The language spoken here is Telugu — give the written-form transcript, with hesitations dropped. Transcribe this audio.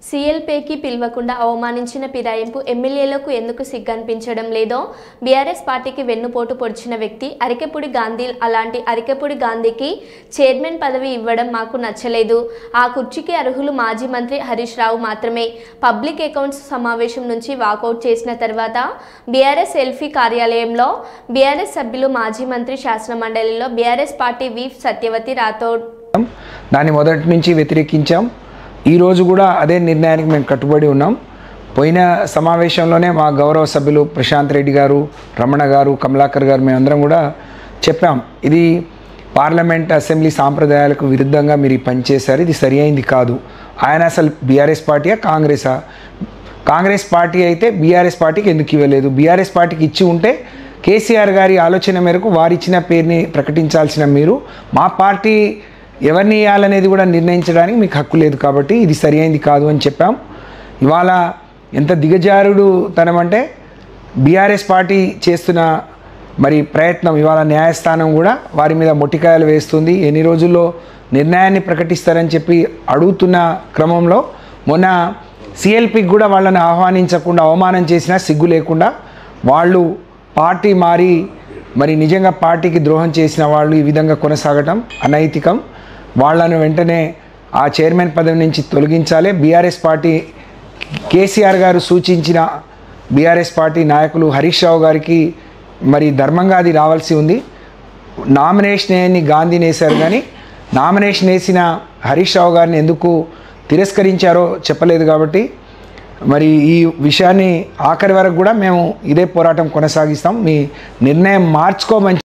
సీఎల్పీకి పిలవకుండా అవమానించిన ఫిరాయింపు ఎమ్మెల్యేలకు ఎందుకు సిగ్గనిపించడం లేదో బీఆర్ఎస్ పార్టీకి వెన్నుపోటు పొడిచిన వ్యక్తి అరికెపూడి గాంధీ. అలాంటి అరికెపూడి గాంధీకి చైర్మన్ పదవి ఇవ్వడం మాకు నచ్చలేదు. ఆ కుర్చీకి అర్హులు మాజీ మంత్రి హరీష్ రావు మాత్రమే. పబ్లిక్ అకౌంట్స్ సమావేశం నుంచి వాకౌట్ చేసిన తర్వాత బీఆర్ఎస్ ఎల్ఫీ కార్యాలయంలో బీఆర్ఎస్ సభ్యులు, మాజీ మంత్రి, శాసన మండలిలో బీఆర్ఎస్ పార్టీ వీప్ సత్యవతి రాథోడ్ దాన్ని మొదటి నుంచి వ్యతిరేకించాం. ఈరోజు కూడా అదే నిర్ణయానికి మేము కట్టుబడి ఉన్నాం. పోయిన సమావేశంలోనే మా గౌరవ సభ్యులు ప్రశాంత్ రెడ్డి గారు, రమణ గారు, కమలాకర్ గారు మేమందరం కూడా చెప్పాం, ఇది పార్లమెంట్ అసెంబ్లీ సాంప్రదాయాలకు విరుద్ధంగా మీరు ఈ పని చేశారు, ఇది సరి అయింది కాదు. ఆయన అసలు బీఆర్ఎస్ పార్టీయా కాంగ్రెసా? కాంగ్రెస్ పార్టీ అయితే బీఆర్ఎస్ పార్టీకి ఎందుకు ఇవ్వలేదు? బీఆర్ఎస్ పార్టీకి ఇచ్చి ఉంటే కేసీఆర్ గారి ఆలోచన మేరకు వారిచ్చిన పేరుని ప్రకటించాల్సిన మీరు మా పార్టీ ఎవరిని ఇవ్వాలనేది కూడా నిర్ణయించడానికి మీకు హక్కు లేదు, కాబట్టి ఇది సరి అయింది కాదు అని చెప్పాం. ఇవాళ ఎంత దిగజారుడు తనమంటే బీఆర్ఎస్ పార్టీ చేస్తున్న ప్రయత్నం, ఇవాళ న్యాయస్థానం కూడా వారి మీద మొట్టికాయలు వేస్తుంది. ఎన్ని రోజుల్లో నిర్ణయాన్ని ప్రకటిస్తారని చెప్పి అడుగుతున్న క్రమంలో మొన్న సిఎల్పికి కూడా వాళ్ళని ఆహ్వానించకుండా అవమానం చేసినా సిగ్గు లేకుండా వాళ్ళు పార్టీ మారి నిజంగా పార్టీకి ద్రోహం చేసిన వాళ్ళు ఈ విధంగా కొనసాగటం అనైతికం. వాళ్ళను వెంటనే ఆ చైర్మన్ పదవి నుంచి తొలగించాలి. బీఆర్ఎస్ పార్టీ కేసీఆర్ గారు సూచించిన బీఆర్ఎస్ పార్టీ నాయకులు హరీష్ రావు గారికి ధర్మంగా అది రావాల్సి ఉంది. నామినేషన్ వేయని గాంధీని వేశారు, కానీ నామినేషన్ వేసిన హరీష్ రావు గారిని ఎందుకు తిరస్కరించారో చెప్పలేదు. కాబట్టి ఈ విషయాన్ని ఆఖరి వరకు కూడా మేము ఇదే పోరాటం కొనసాగిస్తాం. మీ నిర్ణయం మార్చుకోమని